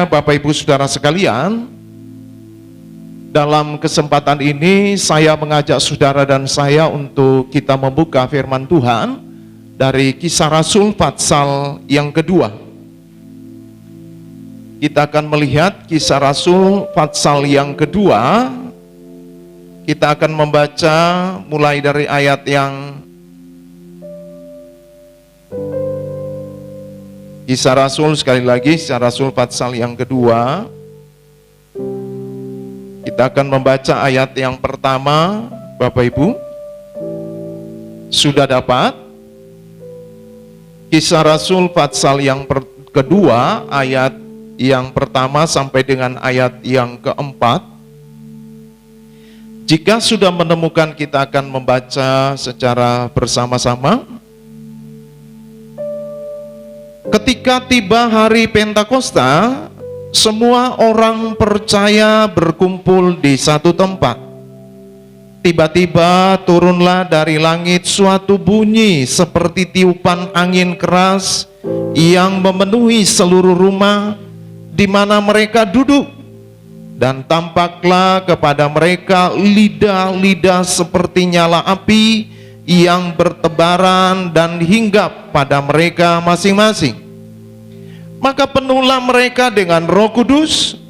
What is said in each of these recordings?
Bapak Ibu Saudara sekalian, dalam kesempatan ini saya mengajak saudara dan saya untuk kita membuka firman Tuhan dari Kisah Rasul pasal yang kedua. Kita akan melihat Kisah Rasul pasal yang kedua. Kita akan membaca mulai dari ayat yang Kisah Rasul, sekali lagi Kisah Rasul pasal yang kedua. Kita akan membaca ayat yang pertama. Bapak Ibu sudah dapat? Kisah Rasul pasal yang kedua, ayat yang pertama sampai dengan ayat yang keempat. Jika sudah menemukan, kita akan membaca secara bersama-sama. Ketika tiba hari Pentakosta, semua orang percaya berkumpul di satu tempat. Tiba-tiba turunlah dari langit suatu bunyi seperti tiupan angin keras yang memenuhi seluruh rumah di mana mereka duduk. Dan tampaklah kepada mereka lidah-lidah seperti nyala api yang bertebaran dan hinggap pada mereka masing-masing. Maka penuhlah mereka dengan Roh Kudus,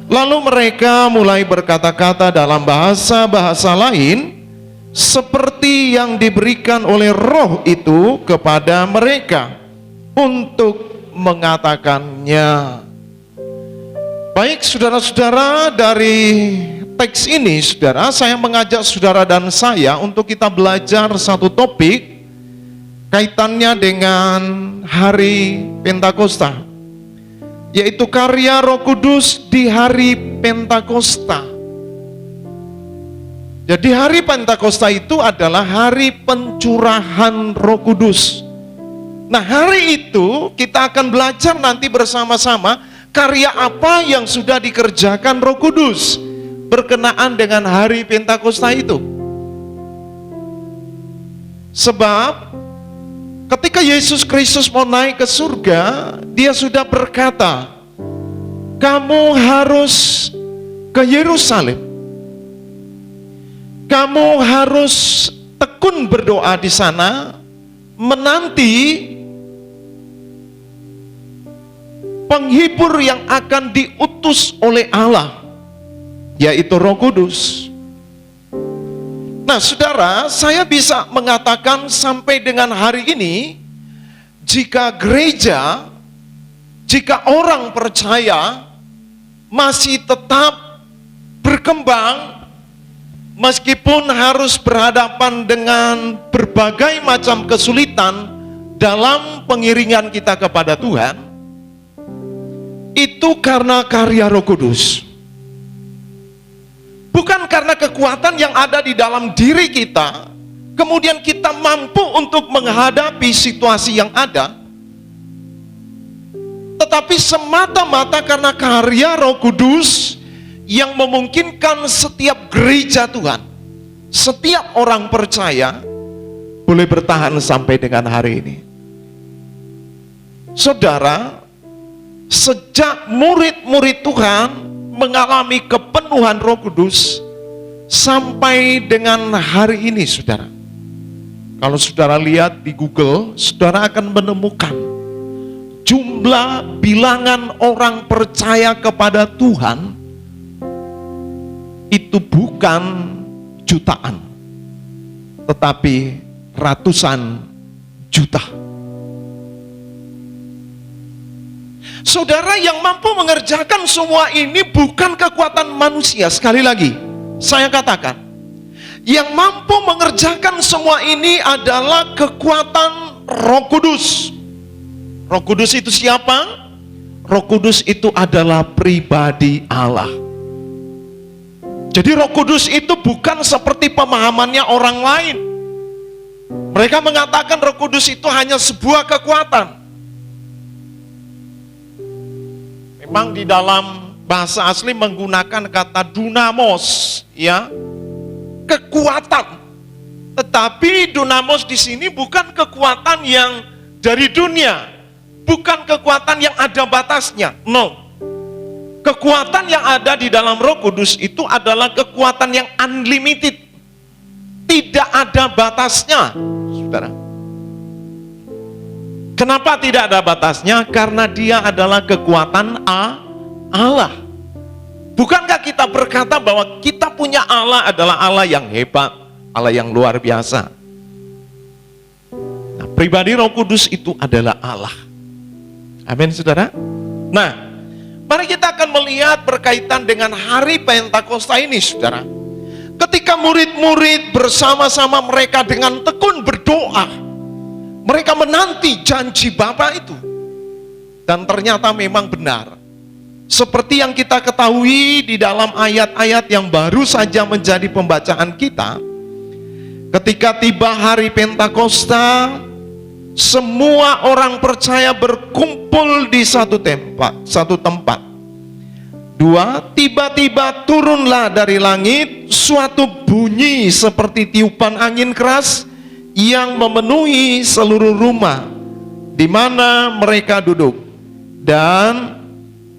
lalu mereka mulai berkata-kata dalam bahasa-bahasa lain seperti yang diberikan oleh Roh itu kepada mereka untuk mengatakannya. Baik saudara-saudara, dari teks ini saudara, saya mengajak saudara dan saya untuk kita belajar satu topik kaitannya dengan hari Pentakosta, yaitu karya Roh Kudus di hari Pentakosta. Jadi hari Pentakosta itu adalah hari pencurahan Roh Kudus. Nah, hari itu kita akan belajar nanti bersama-sama karya apa yang sudah dikerjakan Roh Kudus berkenaan dengan hari Pentakosta itu. Sebab ketika Yesus Kristus mau naik ke surga, dia sudah berkata, kamu harus ke Yerusalem. Kamu harus tekun berdoa di sana, menanti penghibur yang akan diutus oleh Allah, yaitu Roh Kudus. Nah saudara, saya bisa mengatakan sampai dengan hari ini, jika gereja, jika orang percaya masih tetap berkembang, meskipun harus berhadapan dengan berbagai macam kesulitan dalam pengiringan kita kepada Tuhan, itu karena karya Roh Kudus. Bukan karena kekuatan yang ada di dalam diri kita, kemudian kita mampu untuk menghadapi situasi yang ada, tetapi semata-mata karena karya Roh Kudus yang memungkinkan setiap gereja Tuhan, setiap orang percaya boleh bertahan sampai dengan hari ini. Saudara, sejak murid-murid Tuhan mengalami kepenuhan Roh Kudus sampai dengan hari ini, saudara, kalau saudara lihat di Google, saudara akan menemukan jumlah bilangan orang percaya kepada Tuhan itu bukan jutaan, tetapi ratusan juta. Saudara, yang mampu mengerjakan semua ini bukan kekuatan manusia. Sekali lagi saya katakan, yang mampu mengerjakan semua ini adalah kekuatan Roh Kudus. Roh Kudus itu siapa? Roh Kudus itu adalah pribadi Allah. Jadi Roh Kudus itu bukan seperti pemahamannya orang lain. Mereka mengatakan Roh Kudus itu hanya sebuah kekuatan. Memang di dalam bahasa asli menggunakan kata dunamos, ya, kekuatan. Tetapi dunamos di sini bukan kekuatan yang dari dunia, bukan kekuatan yang ada batasnya. No. Kekuatan yang ada di dalam Roh Kudus itu adalah kekuatan yang unlimited. Tidak ada batasnya, saudara. Kenapa tidak ada batasnya? Karena dia adalah kekuatan Allah. Bukankah kita berkata bahwa kita punya Allah adalah Allah yang hebat, Allah yang luar biasa? Nah, pribadi Roh Kudus itu adalah Allah. Amin, saudara. Nah, mari kita akan melihat berkaitan dengan hari Pentakosta ini, saudara. Ketika murid-murid bersama-sama mereka dengan tekun berdoa, mereka menanti janji Bapa itu. Dan ternyata memang benar. Seperti yang kita ketahui di dalam ayat-ayat yang baru saja menjadi pembacaan kita, ketika tiba hari Pentakosta, semua orang percaya berkumpul di satu tempat. 2, tiba-tiba turunlah dari langit suatu bunyi seperti tiupan angin keras yang memenuhi seluruh rumah di mana mereka duduk. Dan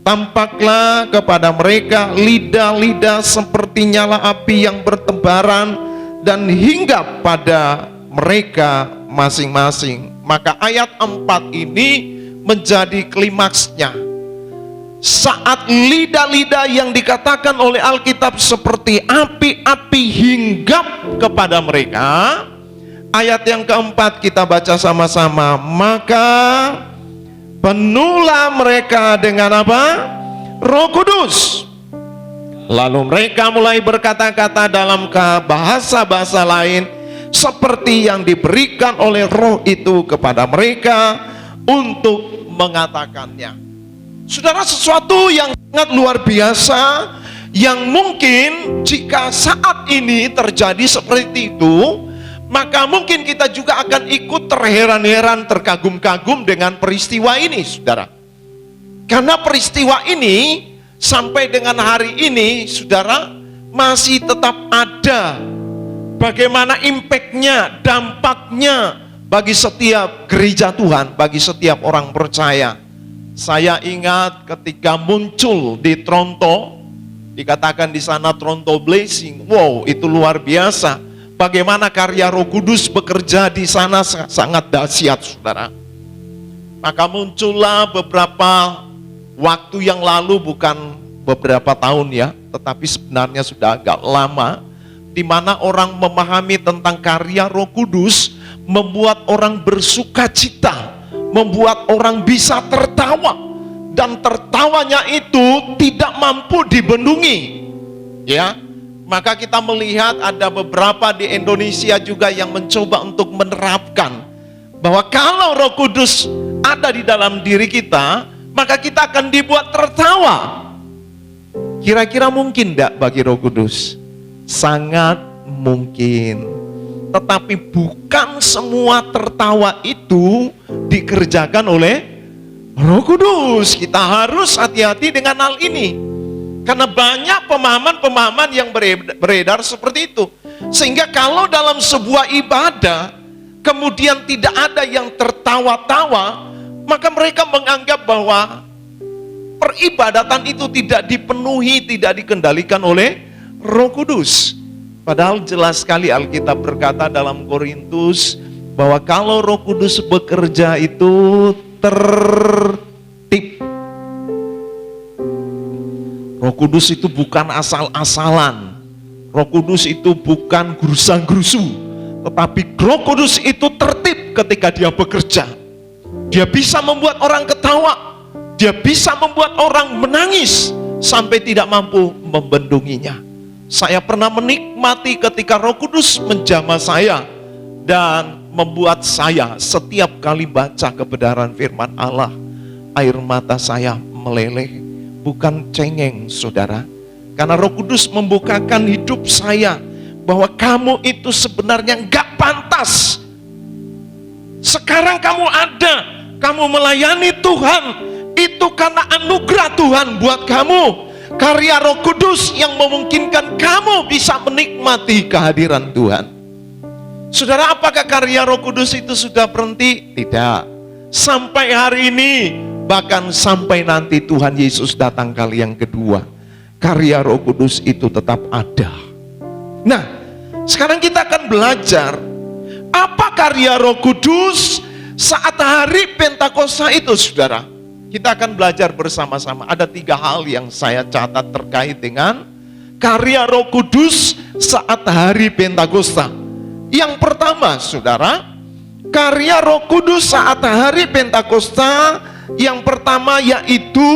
tampaklah kepada mereka lidah-lidah seperti nyala api yang bertebaran dan hinggap pada mereka masing-masing. Maka ayat 4 ini menjadi klimaksnya. Saat lidah-lidah yang dikatakan oleh Alkitab seperti api-api hinggap kepada mereka, ayat yang keempat kita baca sama-sama. Maka penuhlah mereka dengan apa? Roh Kudus. Lalu mereka mulai berkata-kata dalam bahasa-bahasa lain seperti yang diberikan oleh Roh itu kepada mereka untuk mengatakannya. Saudara, sesuatu yang sangat luar biasa yang mungkin jika saat ini terjadi seperti itu, maka mungkin kita juga akan ikut terheran-heran, terkagum-kagum dengan peristiwa ini, saudara. Karena peristiwa ini sampai dengan hari ini, saudara, masih tetap ada. Bagaimana impactnya, dampaknya bagi setiap gereja Tuhan, bagi setiap orang percaya. Saya ingat ketika muncul di Toronto, dikatakan di sana Toronto Blessing. Wow, itu luar biasa. Bagaimana karya Roh Kudus bekerja di sana sangat dahsyat, saudara. Maka muncullah beberapa waktu yang lalu, bukan beberapa tahun ya, tetapi sebenarnya sudah agak lama, di mana orang memahami tentang karya Roh Kudus membuat orang bersuka cita, membuat orang bisa tertawa, dan tertawanya itu tidak mampu dibendungi, ya. Maka kita melihat ada beberapa di Indonesia juga yang mencoba untuk menerapkan bahwa kalau Roh Kudus ada di dalam diri kita, maka kita akan dibuat tertawa. Kira-kira mungkin enggak bagi Roh Kudus? Sangat mungkin. Tetapi bukan semua tertawa itu dikerjakan oleh Roh Kudus. Kita harus hati-hati dengan hal ini. Karena banyak pemahaman-pemahaman yang beredar seperti itu. Sehingga kalau dalam sebuah ibadah, kemudian tidak ada yang tertawa-tawa, maka mereka menganggap bahwa peribadatan itu tidak dipenuhi, tidak dikendalikan oleh Roh Kudus. Padahal jelas sekali Alkitab berkata dalam Korintus bahwa kalau Roh Kudus bekerja itu tertib. Roh Kudus itu bukan asal-asalan. Roh Kudus itu bukan gerusa-gerusu. Tetapi Roh Kudus itu tertib ketika dia bekerja. Dia bisa membuat orang ketawa. Dia bisa membuat orang menangis sampai tidak mampu membendunginya. Saya pernah menikmati ketika Roh Kudus menjamah saya dan membuat saya setiap kali baca kebenaran firman Allah, air mata saya meleleh, bukan cengeng, saudara. Karena Roh Kudus membukakan hidup saya bahwa kamu itu sebenarnya enggak pantas. Sekarang kamu ada, kamu melayani Tuhan, itu karena anugerah Tuhan buat kamu. Karya Roh Kudus yang memungkinkan kamu bisa menikmati kehadiran Tuhan. Saudara, apakah karya Roh Kudus itu sudah berhenti? Tidak. Sampai hari ini bahkan sampai nanti Tuhan Yesus datang kali yang kedua, karya Roh Kudus itu tetap ada. Nah, sekarang kita akan belajar apa karya Roh Kudus saat hari Pentakosta itu, saudara. Kita akan belajar bersama-sama. Ada 3 hal yang saya catat terkait dengan karya Roh Kudus saat hari Pentakosta. Yang pertama, saudara, karya Roh Kudus saat hari Pentakosta, yang pertama yaitu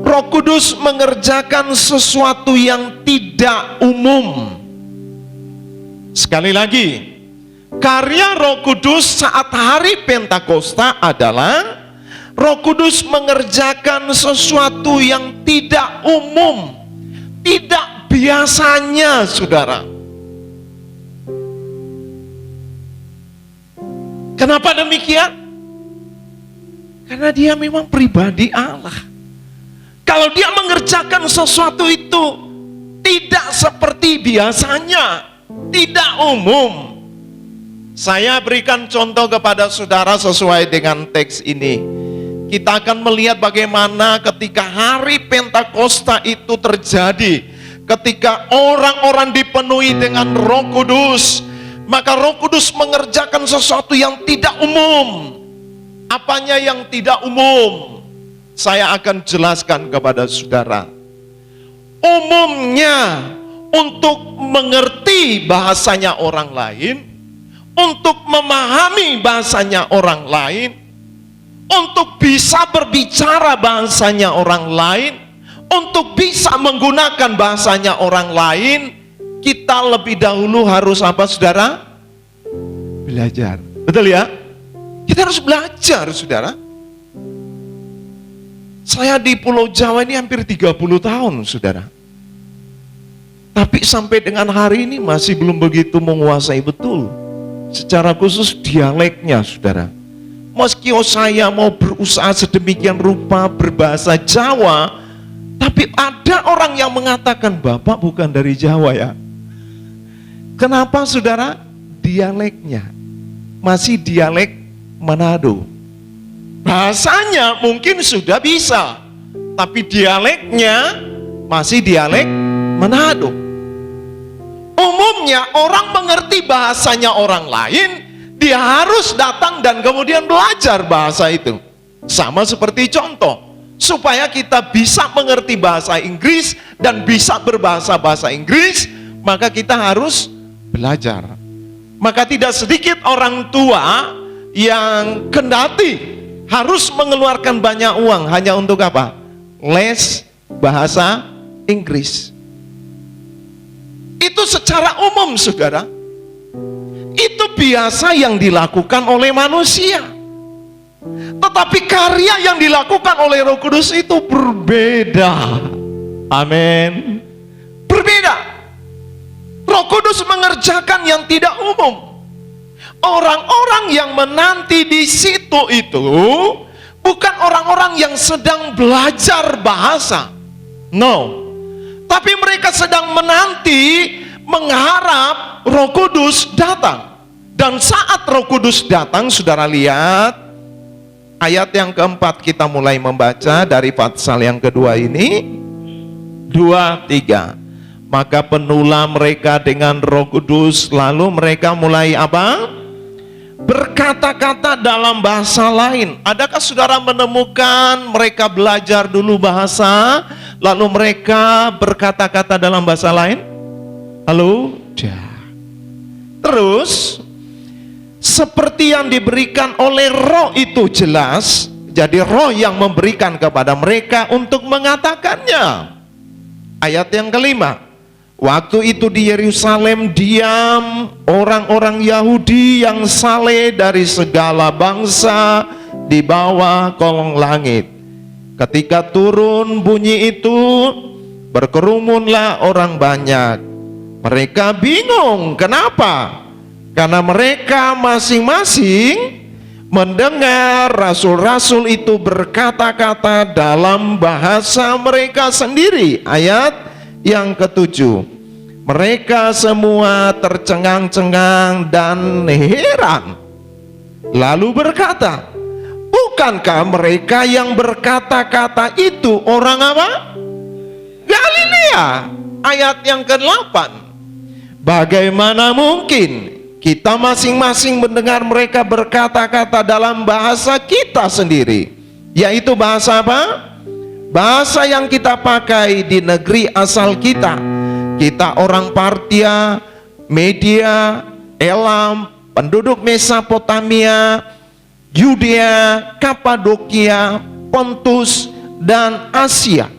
Roh Kudus mengerjakan sesuatu yang tidak umum. Sekali lagi, karya Roh Kudus saat hari Pentakosta adalah Roh Kudus mengerjakan sesuatu yang tidak umum, tidak biasanya, saudara. Kenapa demikian? Karena dia memang pribadi Allah. Kalau dia mengerjakan sesuatu itu tidak seperti biasanya, tidak umum. Saya berikan contoh kepada saudara sesuai dengan teks ini. Kita akan melihat bagaimana ketika hari Pentakosta itu terjadi, ketika orang-orang dipenuhi dengan Roh Kudus, maka Roh Kudus mengerjakan sesuatu yang tidak umum. Apanya yang tidak umum? Saya akan jelaskan kepada saudara. Umumnya untuk mengerti bahasanya orang lain, untuk memahami bahasanya orang lain, untuk bisa berbicara bahasanya orang lain, untuk bisa menggunakan bahasanya orang lain, kita lebih dahulu harus apa, saudara? Belajar. Betul ya? Kita harus belajar, saudara. Saya di Pulau Jawa ini hampir 30 tahun, saudara. Tapi sampai dengan hari ini masih belum begitu menguasai betul secara khusus dialeknya, saudara. Meski saya mau berusaha sedemikian rupa berbahasa Jawa, tapi ada orang yang mengatakan, Bapak bukan dari Jawa ya. Kenapa, saudara? Dialeknya masih dialek Manado. Bahasanya mungkin sudah bisa, tapi dialeknya masih dialek Manado. Umumnya orang mengerti bahasanya orang lain, dia harus datang dan kemudian belajar bahasa itu. Sama seperti contoh, supaya kita bisa mengerti bahasa Inggris dan bisa berbahasa-bahasa Inggris, maka kita harus belajar. Maka tidak sedikit orang tua yang kendati harus mengeluarkan banyak uang hanya untuk apa? Les bahasa Inggris. Itu secara umum, saudara. Itu biasa yang dilakukan oleh manusia. Tetapi karya yang dilakukan oleh Roh Kudus itu berbeda. Amin. Berbeda. Roh Kudus mengerjakan yang tidak umum. Orang-orang yang menanti di situ itu bukan orang-orang yang sedang belajar bahasa. No. Tapi mereka sedang menanti, mengharap Roh Kudus datang. Dan saat Roh Kudus datang, saudara lihat ayat yang keempat, kita mulai membaca dari pasal yang kedua ini. 2, 3. Maka penuhlah mereka dengan Roh Kudus, lalu mereka mulai apa? Berkata-kata dalam bahasa lain. Adakah saudara menemukan mereka belajar dulu bahasa, lalu mereka berkata-kata dalam bahasa lain? Halo? Terus seperti yang diberikan oleh Roh itu jelas, jadi Roh yang memberikan kepada mereka untuk mengatakannya. Ayat yang kelima, waktu itu di Yerusalem diam orang-orang Yahudi yang saleh dari segala bangsa di bawah kolong langit. Ketika turun bunyi itu, berkerumunlah orang banyak. Mereka bingung, kenapa? Karena mereka masing-masing mendengar rasul-rasul itu berkata-kata dalam bahasa mereka sendiri. Ayat yang ketujuh, mereka semua tercengang-cengang dan heran, lalu berkata, Bukankah mereka yang berkata-kata itu orang apa? Galilea. Ayat yang ke-8. Bagaimana mungkin kita masing-masing mendengar mereka berkata-kata dalam bahasa kita sendiri, yaitu bahasa apa? Bahasa yang kita pakai di negeri asal kita. Kita orang Partia, Media, Elam, penduduk Mesopotamia, Yudea, Kapadokia, Pontus, dan Asia,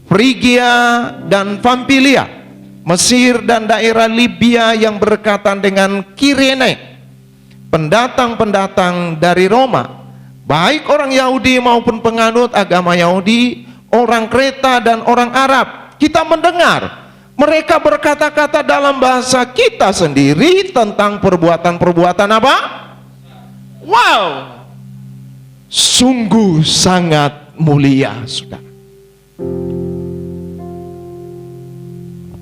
Frigia dan Pamfilia, Mesir dan daerah Libya yang berdekatan dengan Kirene, pendatang-pendatang dari Roma, baik orang Yahudi maupun penganut agama Yahudi, orang Kreta dan orang Arab. Kita mendengar mereka berkata-kata dalam bahasa kita sendiri tentang perbuatan-perbuatan apa? Wow, sungguh sangat mulia, saudara.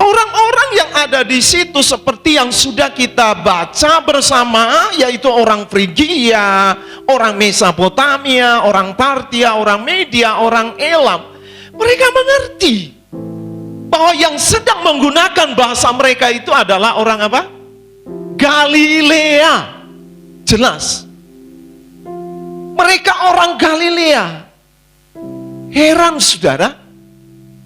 Orang-orang yang ada di situ seperti yang sudah kita baca bersama, yaitu orang Frigia, orang Mesopotamia, orang Partia, orang Media, orang Elam. Mereka mengerti bahwa yang sedang menggunakan bahasa mereka itu adalah orang apa? Galilea. Jelas. Mereka orang Galilea. Heran, saudara.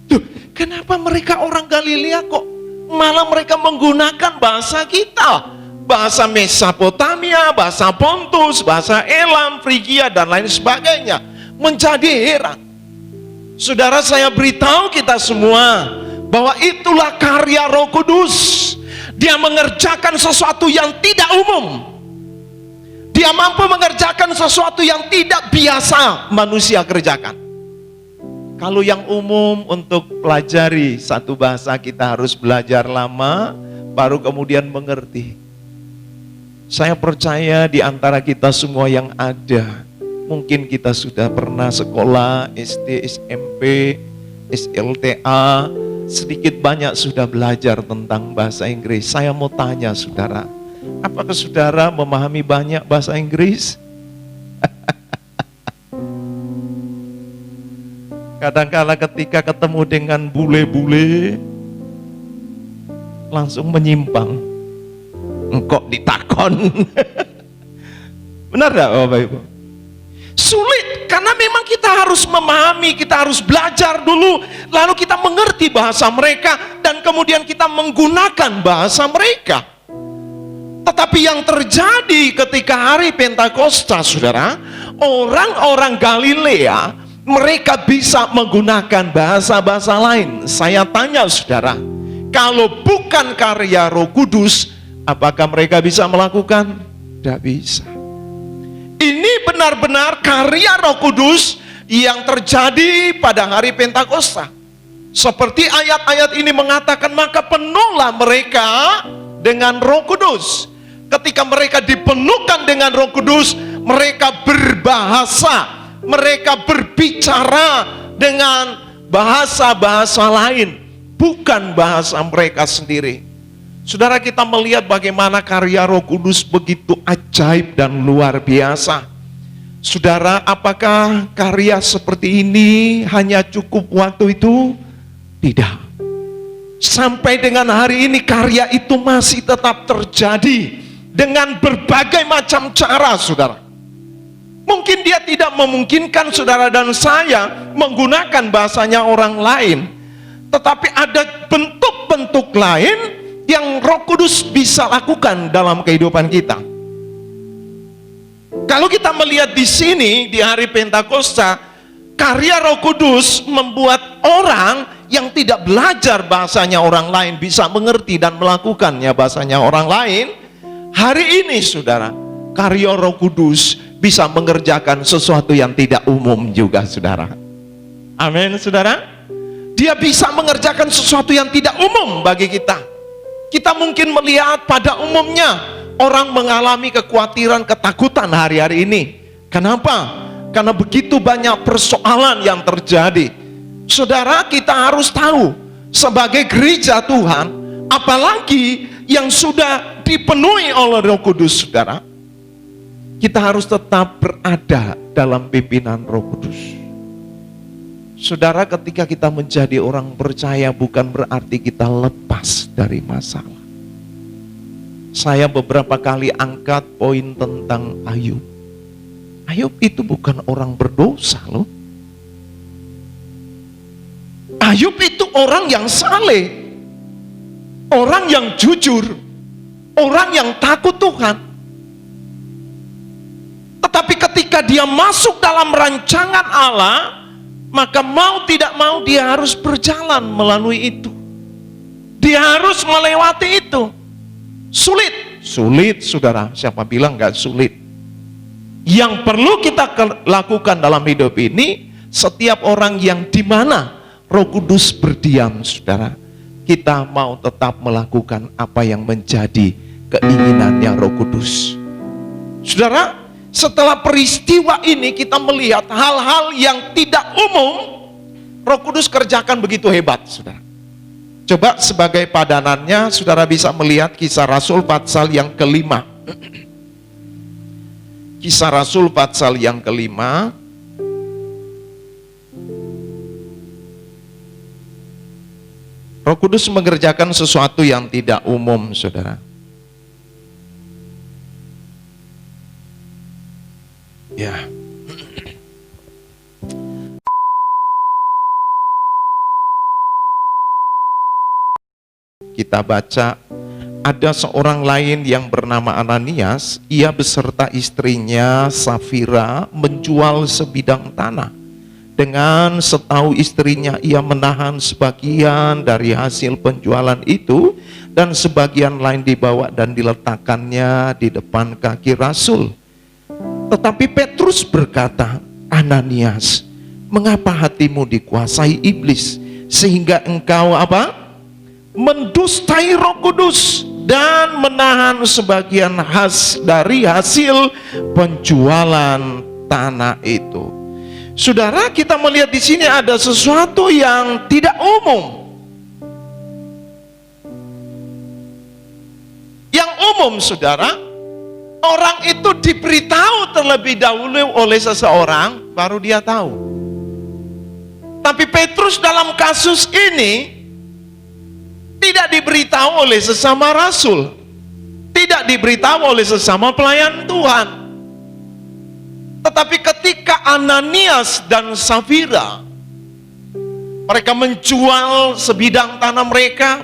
Duh, kenapa mereka orang Galilea kok malah mereka menggunakan bahasa kita? Bahasa Mesopotamia, bahasa Pontus, bahasa Elam, Frigia, dan lain sebagainya. Menjadi heran. Saudara, saya beritahu kita semua bahwa itulah karya Roh Kudus. Dia mengerjakan sesuatu yang tidak umum. Dia mampu mengerjakan sesuatu yang tidak biasa manusia kerjakan. Kalau yang umum untuk pelajari satu bahasa kita harus belajar lama, baru kemudian mengerti. Saya percaya di antara kita semua yang ada, mungkin kita sudah pernah sekolah SD, SMP, SLTA, sedikit banyak sudah belajar tentang bahasa Inggris. Saya mau tanya saudara, apakah saudara memahami banyak bahasa Inggris? Kadang-kala ketika ketemu dengan bule-bule, langsung menyimpang. Engkau ditakon. Benar tak Bapak Ibu? Sulit, karena memang kita harus memahami, kita harus belajar dulu, lalu kita mengerti bahasa mereka, dan kemudian kita menggunakan bahasa mereka. Tetapi yang terjadi ketika hari Pentakosta, saudara, orang-orang Galilea, mereka bisa menggunakan bahasa-bahasa lain. Saya tanya saudara, kalau bukan karya Roh Kudus, apakah mereka bisa melakukan? Tidak bisa. Ini benar-benar karya Roh Kudus yang terjadi pada hari Pentakosta. Seperti ayat-ayat ini mengatakan, maka penuhlah mereka dengan Roh Kudus. Ketika mereka dipenuhkan dengan Roh Kudus, mereka berbahasa, mereka berbicara dengan bahasa-bahasa lain, bukan bahasa mereka sendiri. Saudara, kita melihat bagaimana karya Roh Kudus begitu ajaib dan luar biasa. Saudara, apakah karya seperti ini hanya cukup waktu itu? Tidak. Sampai dengan hari ini karya itu masih tetap terjadi dengan berbagai macam cara, saudara. Mungkin dia tidak memungkinkan saudara dan saya menggunakan bahasanya orang lain, tetapi ada bentuk-bentuk lain yang Roh Kudus bisa lakukan dalam kehidupan kita. Kalau kita melihat di sini di hari Pentakosta, karya Roh Kudus membuat orang yang tidak belajar bahasanya orang lain bisa mengerti dan melakukannya bahasanya orang lain. Hari ini saudara, karya Roh Kudus bisa mengerjakan sesuatu yang tidak umum juga, saudara. Amin, saudara. Dia bisa mengerjakan sesuatu yang tidak umum bagi kita. Kita mungkin melihat pada umumnya orang mengalami kekhawatiran, ketakutan hari-hari ini. Kenapa? Karena begitu banyak persoalan yang terjadi. Saudara, kita harus tahu sebagai gereja Tuhan, apalagi yang sudah dipenuhi oleh Roh Kudus, saudara, kita harus tetap berada dalam pimpinan Roh Kudus. Saudara, ketika kita menjadi orang percaya bukan berarti kita lepas dari masalah. Saya beberapa kali angkat poin tentang Ayub. Ayub itu bukan orang berdosa loh. Ayub itu orang yang saleh, orang yang jujur, orang yang takut Tuhan. Tetapi ketika dia masuk dalam rancangan Allah, maka mau tidak mau dia harus berjalan melalui itu. Dia harus melewati itu. Sulit, sulit saudara. Siapa bilang gak sulit? Yang perlu kita lakukan dalam hidup ini, setiap orang yang di mana Roh Kudus berdiam, saudara, kita mau tetap melakukan apa yang menjadi keinginannya Roh Kudus. Saudara, setelah peristiwa ini kita melihat hal-hal yang tidak umum Roh Kudus kerjakan begitu hebat, saudara. Coba sebagai padanannya saudara bisa melihat Kisah Rasul pasal yang kelima. Kisah Rasul pasal yang kelima. Roh Kudus mengerjakan sesuatu yang tidak umum, saudara. Ya. Kita baca, ada seorang lain yang bernama Ananias, ia beserta istrinya Safira menjual sebidang tanah. Dengan setahu istrinya ia menahan sebagian dari hasil penjualan itu dan sebagian lain dibawa dan diletakkannya di depan kaki Rasul. Tetapi Petrus berkata, Ananias, mengapa hatimu dikuasai iblis sehingga engkau apa? Mendustai Roh Kudus dan menahan sebagian dari hasil penjualan tanah itu. Saudara, kita melihat di sini ada sesuatu yang tidak umum. Yang umum, saudara, orang itu diberitahu terlebih dahulu oleh seseorang, baru dia tahu. Tapi Petrus dalam kasus ini tidak diberitahu oleh sesama rasul, tidak diberitahu oleh sesama pelayan Tuhan. Tetapi ketika Ananias dan Safira mereka menjual sebidang tanah mereka,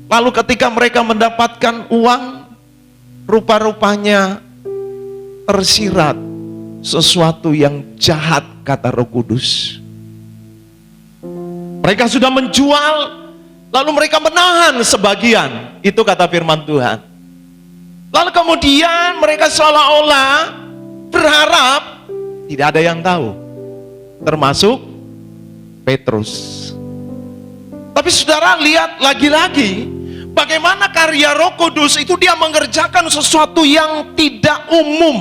lalu ketika mereka mendapatkan uang, rupa-rupanya tersirat sesuatu yang jahat, kata Roh Kudus. Mereka sudah menjual, lalu mereka menahan sebagian, itu kata firman Tuhan. Lalu kemudian mereka seolah-olah berharap tidak ada yang tahu, termasuk Petrus. Tapi saudara lihat lagi-lagi bagaimana karya Roh Kudus itu dia mengerjakan sesuatu yang tidak umum.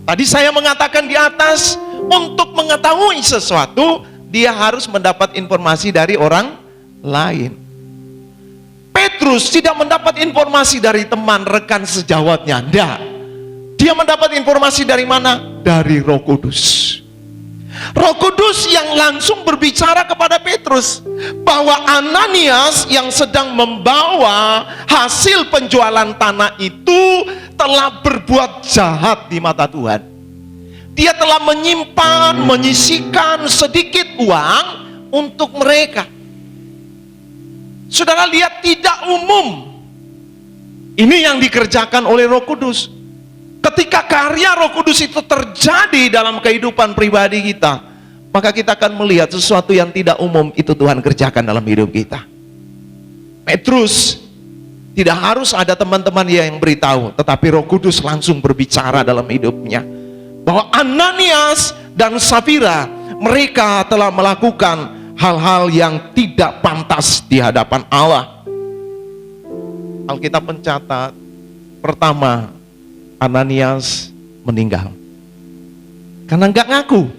Tadi saya mengatakan di atas, untuk mengetahui sesuatu dia harus mendapat informasi dari orang lain. Petrus tidak mendapat informasi dari teman, rekan sejawatnya. Tidak. Dia mendapat informasi dari mana? Dari Roh Kudus. Roh Kudus yang langsung berbicara kepada Petrus bahwa Ananias yang sedang membawa hasil penjualan tanah itu telah berbuat jahat di mata Tuhan. Dia telah menyimpan, menyisihkan sedikit uang untuk mereka. Saudara lihat, tidak umum. Ini yang dikerjakan oleh Roh Kudus. Ketika karya Roh Kudus itu terjadi dalam kehidupan pribadi kita, maka kita akan melihat sesuatu yang tidak umum itu Tuhan kerjakan dalam hidup kita. Petrus tidak harus ada teman-teman yang beritahu, tetapi Roh Kudus langsung berbicara dalam hidupnya bahwa Ananias dan Safira mereka telah melakukan hal-hal yang tidak pantas di hadapan Allah. Alkitab mencatat, pertama, Ananias meninggal karena enggak ngaku.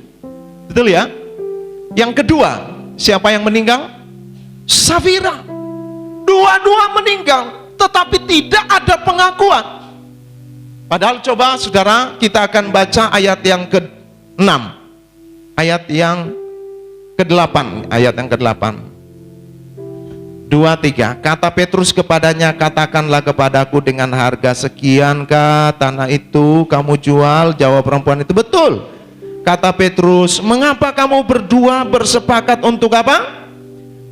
Betul ya? Yang kedua, siapa yang meninggal? Safira. Dua-dua meninggal, tetapi tidak ada pengakuan. Padahal coba saudara, kita akan baca ayat yang ke-6, ayat yang ke-8, ayat yang ke-8. 2, 3. Kata Petrus kepadanya, katakanlah kepadaku dengan harga sekiankah tanah itu kamu jual? Jawab perempuan itu, betul. Kata Petrus, mengapa kamu berdua bersepakat untuk apa?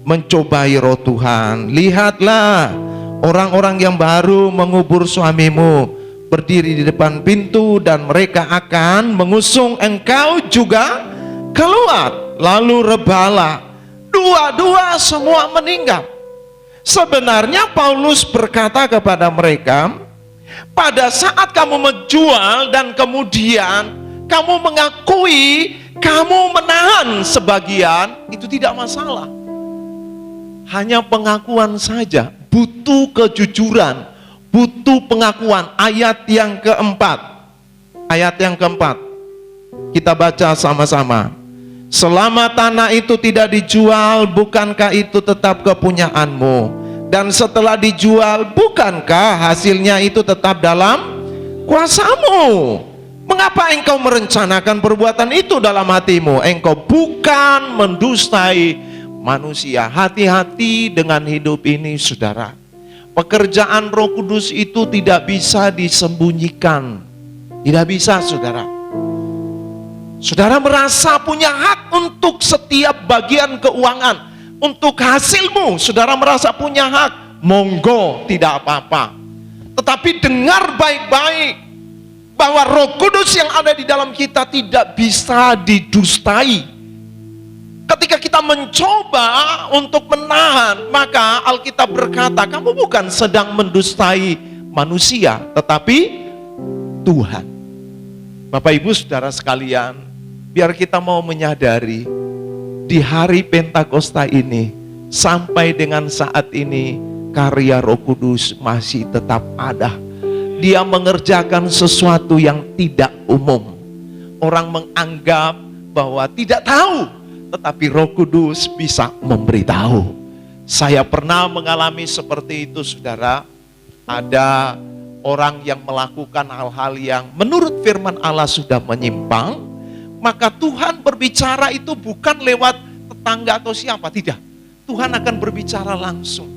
Mencobai roh Tuhan. Lihatlah, orang-orang yang baru mengubur suamimu berdiri di depan pintu dan mereka akan mengusung engkau juga keluar. Lalu rebalah, dua-dua semua meninggal. Sebenarnya Paulus berkata kepada mereka, pada saat kamu menjual dan kemudian kamu mengakui kamu menahan sebagian, itu tidak masalah. Hanya pengakuan saja, butuh kejujuran, butuh pengakuan. Ayat yang keempat, ayat yang keempat, kita baca sama-sama. Selama tanah itu tidak dijual, bukankah itu tetap kepunyaanmu? Dan setelah dijual, bukankah hasilnya itu tetap dalam kuasamu? Mengapa engkau merencanakan perbuatan itu dalam hatimu? Engkau bukan mendustai manusia. Hati-hati dengan hidup ini, saudara. Pekerjaan Roh Kudus itu tidak bisa disembunyikan. Tidak bisa, saudara. Saudara merasa punya hak untuk setiap bagian keuangan, untuk hasilmu, saudara merasa punya hak, monggo, tidak apa-apa. Tetapi dengar baik-baik, bahwa Roh Kudus yang ada di dalam kita tidak bisa didustai. Ketika kita mencoba untuk menahan, maka Alkitab berkata, kamu bukan sedang mendustai manusia, tetapi Tuhan. Bapak Ibu Saudara sekalian, biar kita mau menyadari, di hari Pentakosta ini, sampai dengan saat ini, karya Roh Kudus masih tetap ada. Dia mengerjakan sesuatu yang tidak umum. Orang menganggap bahwa tidak tahu, tetapi Roh Kudus bisa memberitahu. Saya pernah mengalami seperti itu, saudara. Ada orang yang melakukan hal-hal yang menurut firman Allah sudah menyimpang, maka Tuhan berbicara itu bukan lewat tetangga atau siapa, tidak. Tuhan akan berbicara langsung.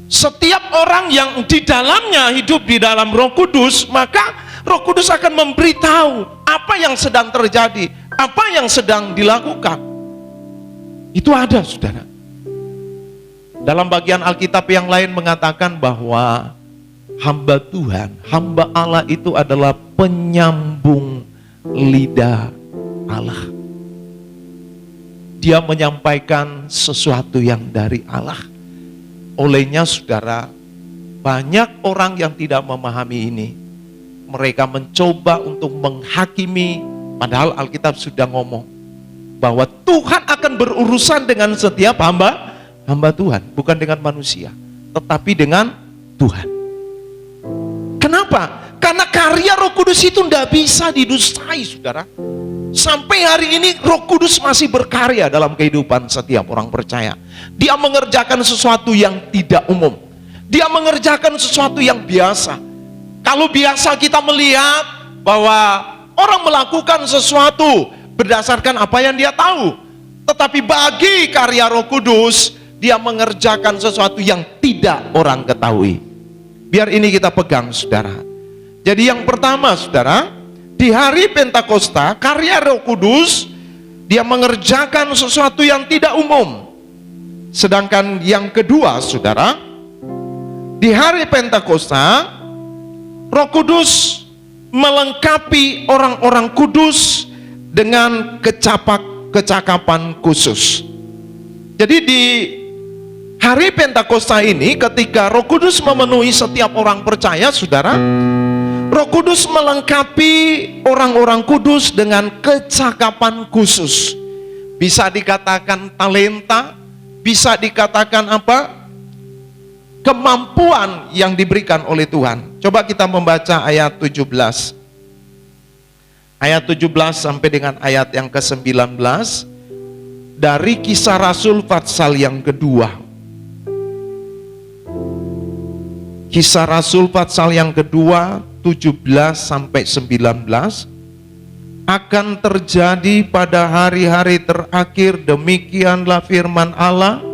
Setiap orang yang di dalamnya hidup di dalam Roh Kudus, maka Roh Kudus akan memberitahu apa yang sedang terjadi, apa yang sedang dilakukan. Itu ada, saudara. Dalam bagian Alkitab yang lain mengatakan bahwa hamba Tuhan, hamba Allah itu adalah penyambung lidah Allah. Dia menyampaikan sesuatu yang dari Allah. Olehnya, saudara, banyak orang yang tidak memahami ini. Mereka mencoba untuk menghakimi, padahal Alkitab sudah ngomong bahwa Tuhan akan berurusan dengan setiap hamba Tuhan, bukan dengan manusia, tetapi dengan Tuhan. Kenapa? Karena karya Roh Kudus itu tidak bisa didustai, saudara. Sampai hari ini Roh Kudus masih berkarya dalam kehidupan setiap orang percaya. Dia mengerjakan sesuatu yang tidak umum. Dia mengerjakan sesuatu yang biasa. Kalau biasa kita melihat bahwa orang melakukan sesuatu berdasarkan apa yang dia tahu, tetapi bagi karya Roh Kudus, dia mengerjakan sesuatu yang tidak orang ketahui. Biar ini kita pegang, saudara. Jadi yang pertama, saudara, di hari Pentakosta, karya Roh Kudus, dia mengerjakan sesuatu yang tidak umum. Sedangkan yang kedua, saudara, di hari Pentakosta, Roh Kudus melengkapi orang-orang kudus dengan kecakapan khusus. Jadi di hari Pentakosta ini, ketika Roh Kudus memenuhi setiap orang percaya, saudara, Roh Kudus melengkapi orang-orang kudus dengan kecakapan khusus. Bisa dikatakan talenta, bisa dikatakan apa? Kemampuan yang diberikan oleh Tuhan. Coba kita membaca ayat 17. Ayat 17 sampai dengan ayat yang ke-19 dari Kisah Rasul pasal yang kedua. Kisah Rasul pasal yang kedua 17 sampai 19. Akan terjadi pada hari-hari terakhir, demikianlah firman Allah,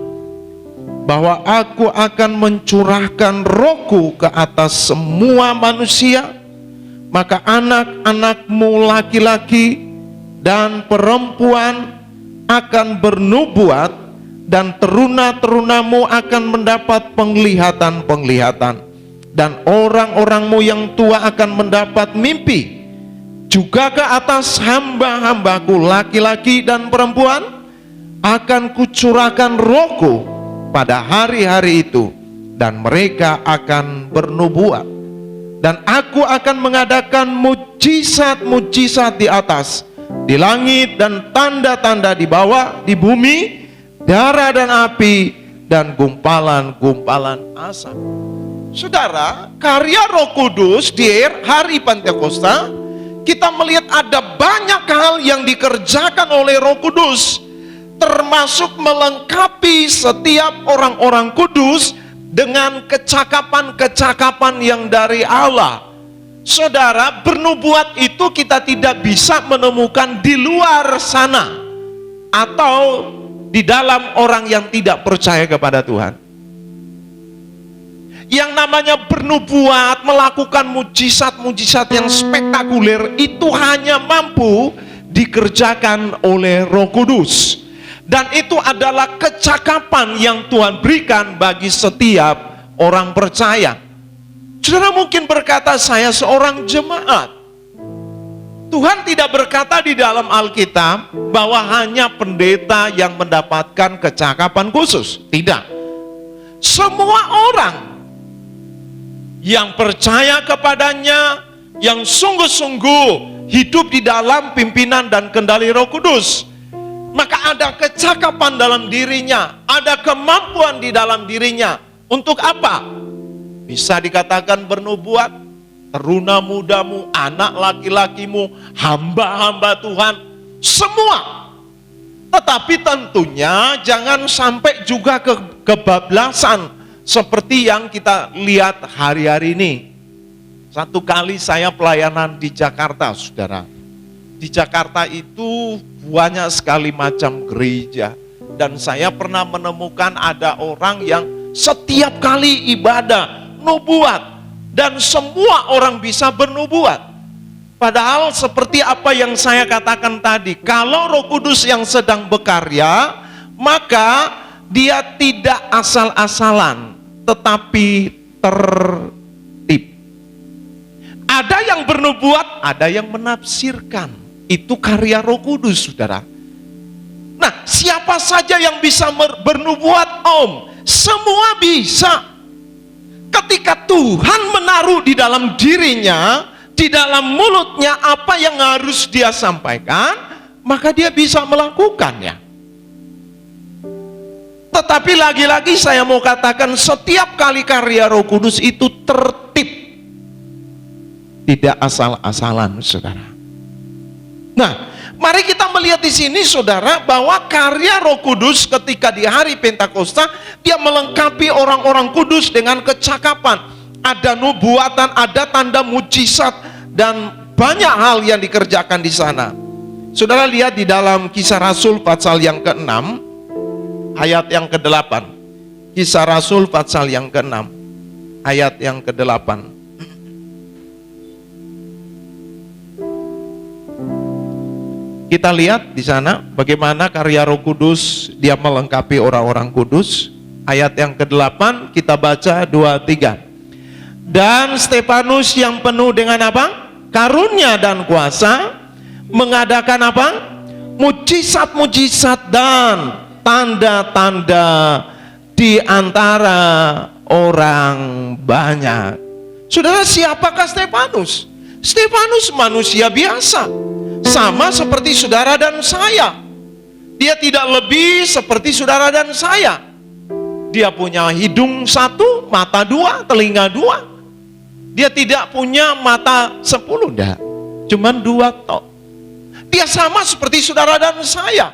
bahwa aku akan mencurahkan rohku ke atas semua manusia, maka anak-anakmu laki-laki dan perempuan akan bernubuat, dan teruna-terunamu akan mendapat penglihatan-penglihatan, dan orang-orangmu yang tua akan mendapat mimpi. Juga ke atas hamba-hambaku laki-laki dan perempuan akan kucurahkan rohku pada hari-hari itu, dan mereka akan bernubuat. Dan aku akan mengadakan mujizat-mujizat di atas, di langit, dan tanda-tanda di bawah, di bumi, darah dan api, dan gumpalan-gumpalan asap. Saudara, karya Roh Kudus di hari Pentakosta, kita melihat ada banyak hal yang dikerjakan oleh Roh Kudus, termasuk melengkapi setiap orang-orang kudus dengan kecakapan-kecakapan yang dari Allah. Saudara, bernubuat itu kita tidak bisa menemukan di luar sana atau di dalam orang yang tidak percaya kepada Tuhan. Yang namanya bernubuat, melakukan mujizat-mujizat yang spektakuler, itu hanya mampu dikerjakan oleh Roh Kudus. Dan itu adalah kecakapan yang Tuhan berikan bagi setiap orang percaya. Saudara mungkin berkata, saya seorang jemaat. Tuhan tidak berkata di dalam Alkitab bahwa hanya pendeta yang mendapatkan kecakapan khusus. Tidak. Semua orang yang percaya kepadanya, yang sungguh-sungguh hidup di dalam pimpinan dan kendali Roh Kudus, maka ada kecakapan dalam dirinya, ada kemampuan di dalam dirinya. Untuk apa? Bisa dikatakan bernubuat, teruna mudamu, anak laki-lakimu, hamba-hamba Tuhan, semua. Tetapi tentunya jangan sampai juga kebablasan seperti yang kita lihat hari-hari ini. Satu kali saya pelayanan di Jakarta, saudara. Di Jakarta itu banyak sekali macam gereja. Dan saya pernah menemukan ada orang yang setiap kali ibadah, nubuat. Dan semua orang bisa bernubuat. Padahal seperti apa yang saya katakan tadi, kalau Roh Kudus yang sedang bekarya, maka dia tidak asal-asalan, tetapi tertib. Ada yang bernubuat, ada yang menafsirkan. Itu karya Roh Kudus, saudara. Nah, siapa saja yang bisa bernubuat, Om? Semua bisa. Ketika Tuhan menaruh di dalam dirinya, di dalam mulutnya apa yang harus dia sampaikan, maka dia bisa melakukannya. Tetapi lagi-lagi saya mau katakan, setiap kali karya Roh Kudus itu tertib, tidak asal-asalan, saudara. Nah, mari kita melihat di sini, saudara, bahwa karya Roh Kudus ketika di hari Pentakosta, dia melengkapi orang-orang kudus dengan kecakapan. Ada nubuatan, ada tanda mujizat, dan banyak hal yang dikerjakan di sana. Saudara lihat di dalam Kisah Rasul pasal yang ke-6, ayat yang ke-8. Kisah Rasul pasal yang ke-6, ayat yang ke-8. Kita lihat di sana bagaimana karya Roh Kudus dia melengkapi orang-orang kudus. Ayat yang ke-8 kita baca 2-3. Dan Stefanus yang penuh dengan apa? Karunia dan kuasa, mengadakan apa? Mujizat-mujizat dan tanda-tanda di antara orang banyak. Saudara, siapakah Stefanus? Stefanus manusia biasa, sama seperti saudara dan saya. Dia tidak lebih seperti saudara dan saya. Dia punya hidung 1, mata 2, telinga 2. Dia tidak punya mata 10, enggak. Cuman 2 tok. Dia sama seperti saudara dan saya.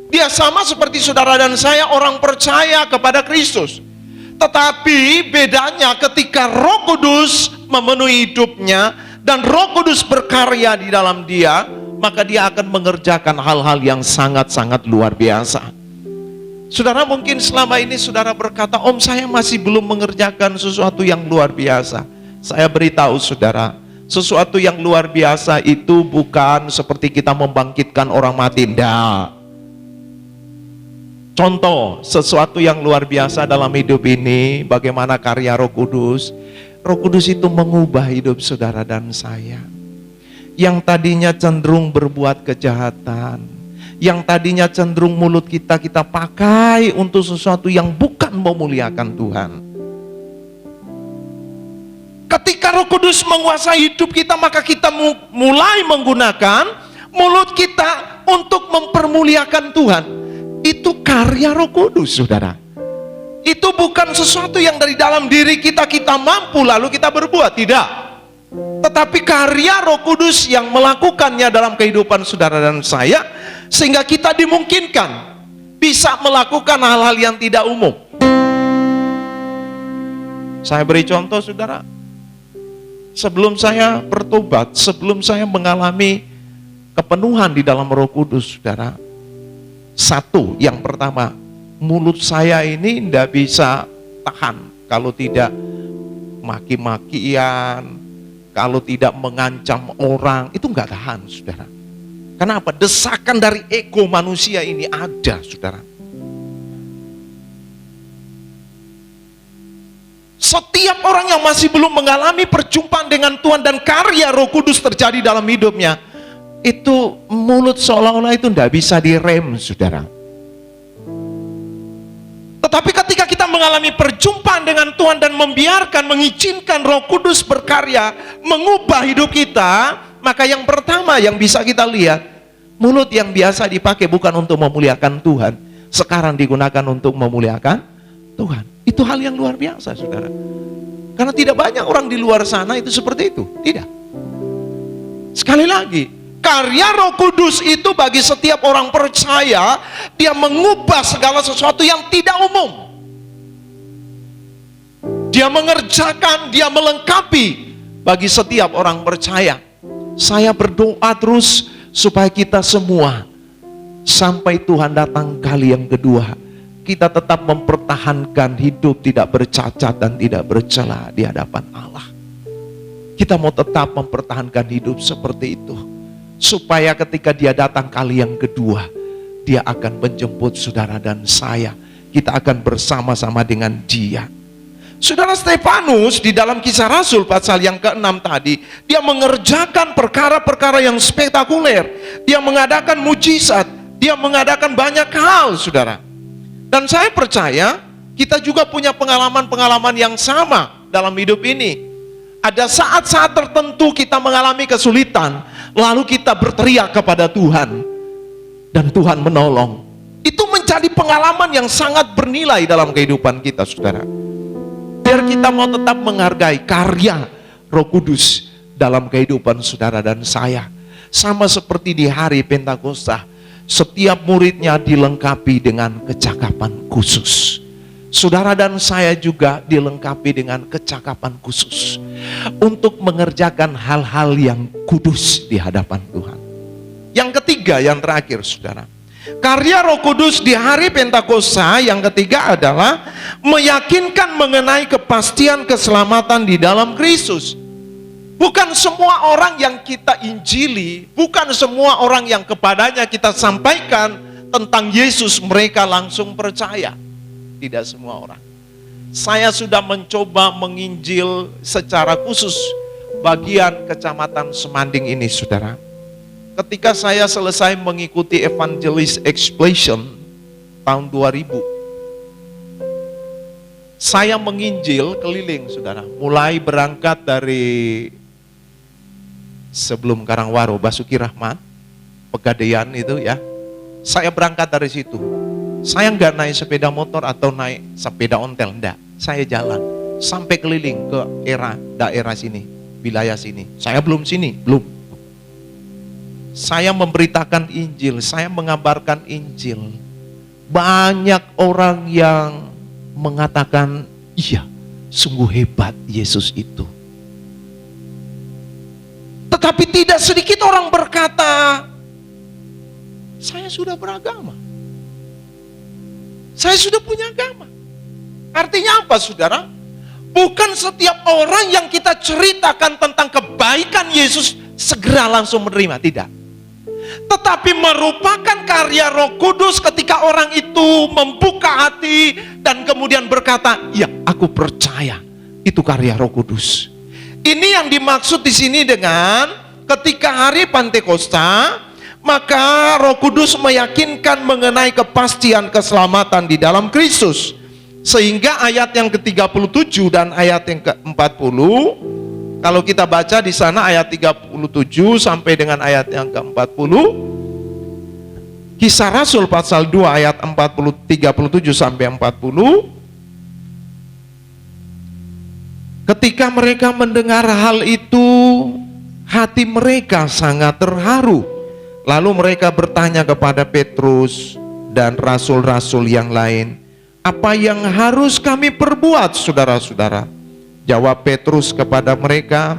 Dia sama seperti saudara dan saya, orang percaya kepada Kristus. Tetapi bedanya ketika Roh Kudus memenuhi hidupnya dan Roh Kudus berkarya di dalam dia, maka dia akan mengerjakan hal-hal yang sangat-sangat luar biasa. Saudara, mungkin selama ini saudara berkata, "Om, saya masih belum mengerjakan sesuatu yang luar biasa." Saya beritahu saudara, sesuatu yang luar biasa itu bukan seperti kita membangkitkan orang mati. Tidak. Contoh, sesuatu yang luar biasa dalam hidup ini, bagaimana karya Roh Kudus. Roh Kudus itu mengubah hidup saudara dan saya. Yang tadinya cenderung berbuat kejahatan, yang tadinya cenderung mulut kita pakai untuk sesuatu yang bukan memuliakan Tuhan. Ketika Roh Kudus menguasai hidup kita, maka kita mulai menggunakan mulut kita untuk mempermuliakan Tuhan. Itu karya Roh Kudus, saudara. Itu bukan sesuatu yang dari dalam diri kita mampu lalu kita berbuat, tidak. Tetapi karya Roh Kudus yang melakukannya dalam kehidupan saudara dan saya, sehingga kita dimungkinkan bisa melakukan hal-hal yang tidak umum. Saya beri contoh, saudara. Sebelum saya bertobat, sebelum saya mengalami kepenuhan di dalam Roh Kudus, saudara, satu, yang pertama, mulut saya ini tidak bisa tahan kalau tidak maki-makian, kalau tidak mengancam orang, itu nggak tahan, saudara. Kenapa? Desakan dari ego manusia ini ada, saudara. Setiap orang yang masih belum mengalami perjumpaan dengan Tuhan dan karya Roh Kudus terjadi dalam hidupnya, itu mulut seolah-olah itu tidak bisa direm, saudara. Tetapi ketika kita mengalami perjumpaan dengan Tuhan dan mengizinkan Roh Kudus berkarya, mengubah hidup kita, maka yang pertama yang bisa kita lihat, mulut yang biasa dipakai bukan untuk memuliakan Tuhan, sekarang digunakan untuk memuliakan Tuhan. Itu hal yang luar biasa, saudara. Karena tidak banyak orang di luar sana itu seperti itu, tidak. Sekali lagi, karya Roh Kudus itu bagi setiap orang percaya, dia mengubah segala sesuatu yang tidak umum. Dia mengerjakan, dia melengkapi bagi setiap orang percaya. Saya berdoa terus supaya kita semua sampai Tuhan datang kali yang kedua, kita tetap mempertahankan hidup tidak bercacat dan tidak bercela di hadapan Allah. Kita mau tetap mempertahankan hidup seperti itu, supaya ketika dia datang kali yang kedua, dia akan menjemput saudara dan saya. Kita akan bersama-sama dengan dia. Saudara Stefanus di dalam Kisah Rasul pasal yang ke-6 tadi, dia mengerjakan perkara-perkara yang spektakuler. Dia mengadakan mujizat, dia mengadakan banyak hal, saudara. Dan saya percaya kita juga punya pengalaman-pengalaman yang sama dalam hidup ini. Ada saat-saat tertentu kita mengalami kesulitan, lalu kita berteriak kepada Tuhan, dan Tuhan menolong. Itu menjadi pengalaman yang sangat bernilai dalam kehidupan kita, saudara. Biar kita mau tetap menghargai karya Roh Kudus dalam kehidupan saudara dan saya. Sama seperti di hari Pentakosta, setiap muridnya dilengkapi dengan kecakapan khusus. Saudara dan saya juga dilengkapi dengan kecakapan khusus untuk mengerjakan hal-hal yang kudus di hadapan Tuhan. Yang ketiga, yang terakhir, saudara, karya Roh Kudus di hari Pentakosta yang ketiga adalah meyakinkan mengenai kepastian keselamatan di dalam Kristus. Bukan semua orang yang kita injili, bukan semua orang yang kepadanya kita sampaikan tentang Yesus mereka langsung percaya. Tidak semua orang. Saya sudah mencoba menginjil secara khusus bagian kecamatan Semanding ini, saudara. Ketika saya selesai mengikuti Evangelist Explosion tahun 2000, saya menginjil keliling, saudara. Mulai berangkat dari sebelum Karangwaru, Basuki Rahmat, Pegadaian itu ya. Saya berangkat dari situ. Saya nggak naik sepeda motor atau naik sepeda ontel, enggak. Saya jalan sampai keliling ke daerah sini, wilayah sini. Saya belum sini, belum. Saya memberitakan Injil, saya mengabarkan Injil. Banyak orang yang mengatakan Iya, sungguh hebat Yesus itu. Tetapi tidak sedikit orang berkata, saya sudah beragama, saya sudah punya agama. Artinya apa, saudara? Bukan setiap orang yang kita ceritakan tentang kebaikan Yesus segera langsung menerima, tidak. Tetapi merupakan karya Roh Kudus ketika orang itu membuka hati dan kemudian berkata, ya, aku percaya itu karya Roh Kudus. Ini yang dimaksud di sini dengan ketika hari Pantekosta, maka Roh Kudus meyakinkan mengenai kepastian keselamatan di dalam Kristus. Sehingga ayat yang ke-37 dan ayat yang ke-40, kalau kita baca di sana ayat 37 sampai dengan ayat yang ke-40, Kisah Rasul pasal 2 ayat 37 sampai 40, ketika mereka mendengar hal itu, hati mereka sangat terharu. Lalu mereka bertanya kepada Petrus dan rasul-rasul yang lain, apa yang harus kami perbuat, saudara-saudara? Jawab Petrus kepada mereka,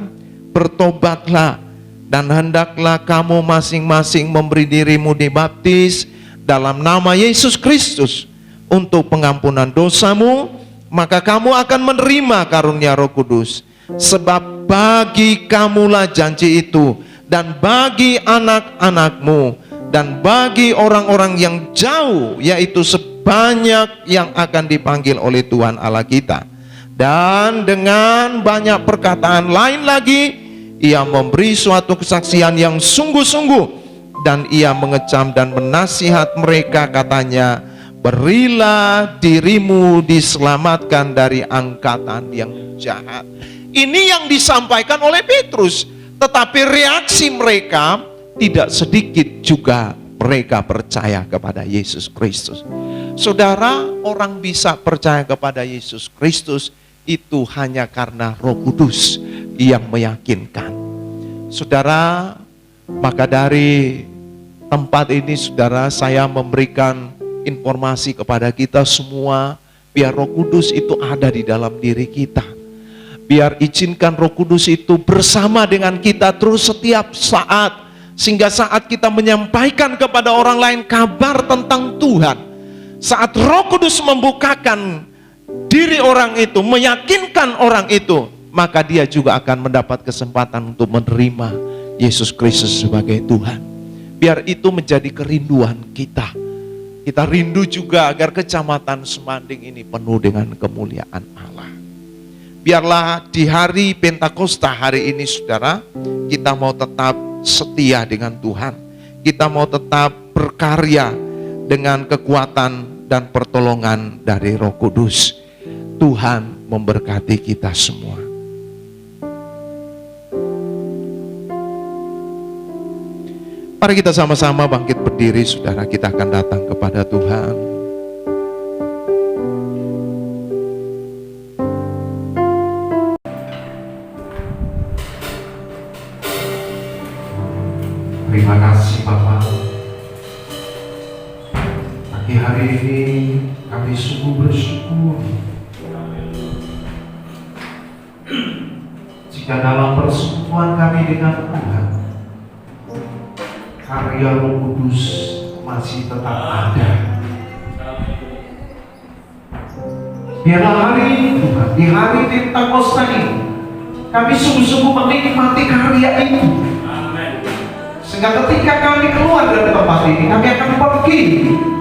bertobatlah dan hendaklah kamu masing-masing memberi dirimu dibaptis dalam nama Yesus Kristus untuk pengampunan dosamu, maka kamu akan menerima karunia Roh Kudus. Sebab bagi kamulah janji itu, dan bagi anak-anakmu, dan bagi orang-orang yang jauh, yaitu banyak yang akan dipanggil oleh Tuhan Allah kita. Dan dengan banyak perkataan lain lagi, ia memberi suatu kesaksian yang sungguh-sungguh, dan ia mengecam dan menasihat mereka, katanya, berilah dirimu diselamatkan dari angkatan yang jahat. Ini yang disampaikan oleh Petrus, tetapi reaksi mereka tidak sedikit juga mereka percaya kepada Yesus Kristus. Saudara, orang bisa percaya kepada Yesus Kristus itu hanya karena Roh Kudus yang meyakinkan. Saudara, maka dari tempat ini, saudara, saya memberikan informasi kepada kita semua, biar Roh Kudus itu ada di dalam diri kita. Biar izinkan Roh Kudus itu bersama dengan kita terus setiap saat, sehingga saat kita menyampaikan kepada orang lain kabar tentang Tuhan, saat Roh Kudus membukakan diri orang itu, meyakinkan orang itu, maka dia juga akan mendapat kesempatan untuk menerima Yesus Kristus sebagai Tuhan. Biar itu menjadi kerinduan kita. Kita rindu juga agar Kecamatan Semanding ini penuh dengan kemuliaan Allah. Biarlah di hari Pentakosta hari ini, saudara, kita mau tetap setia dengan Tuhan. Kita mau tetap berkarya dengan kekuatan dan pertolongan dari Roh Kudus. Tuhan memberkati kita semua. Mari kita sama-sama bangkit berdiri, saudara. Kita akan datang kepada Tuhan. Terima kasih Bapak. Pagi hari ini kami sungguh bersyukur jika dalam persekutuan kami dengan Tuhan, karya Roh Kudus masih tetap ada. Biarlah hari ini Tuhan, di hari Pentakosta ini, kami sungguh-sungguh menikmati karya itu. Sehingga ketika kami keluar dari tempat ini, kami akan pergi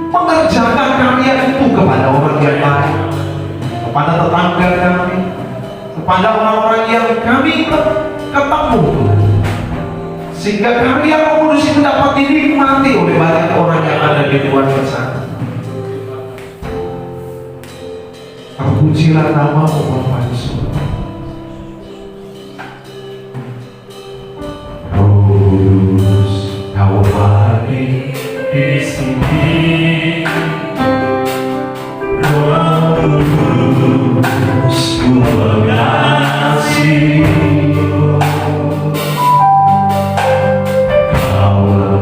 mengerjakan karya itu kepada orang yang lain, kepada tetangga kami, kepada orang-orang yang kami ketemu, sehingga karya Roh Kudus itu dapat dinikmati oleh banyak orang yang ada di luar sana. Terpujilah nama-Mu Bapa di surga. Roh Kudus, Kau hadir di sini. Roh Kudus, Ku mengasihi-Mu. Kaulah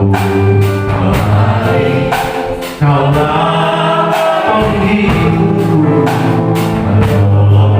baik, Kaulah penghibur, penolong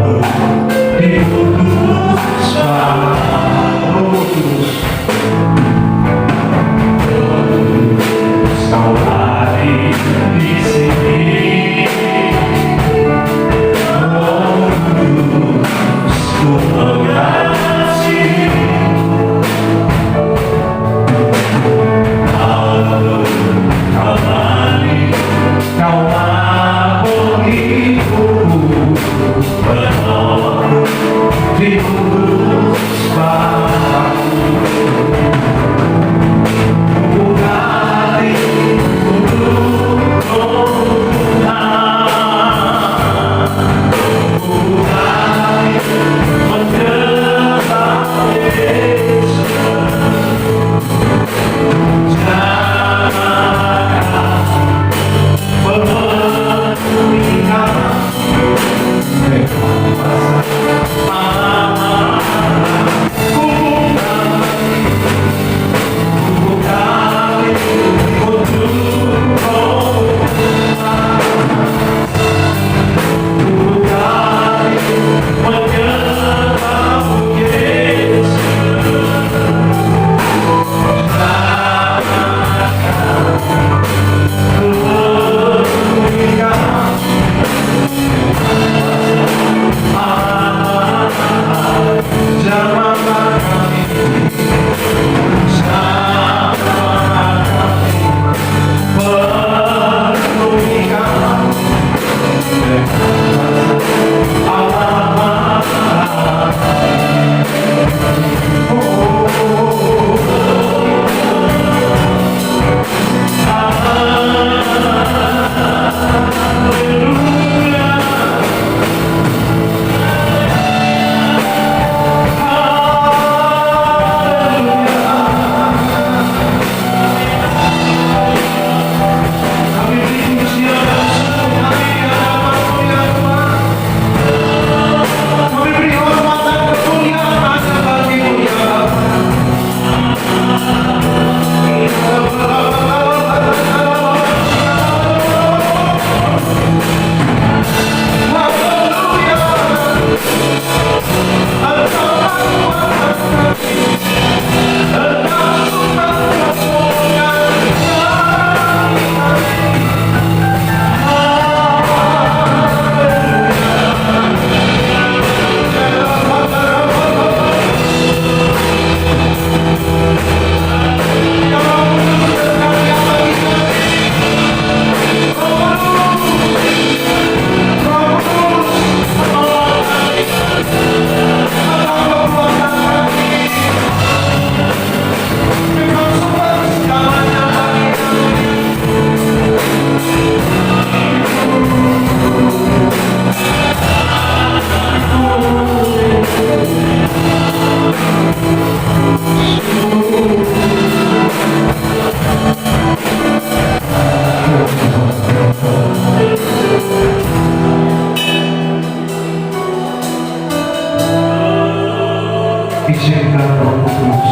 izinkan Roh Kudus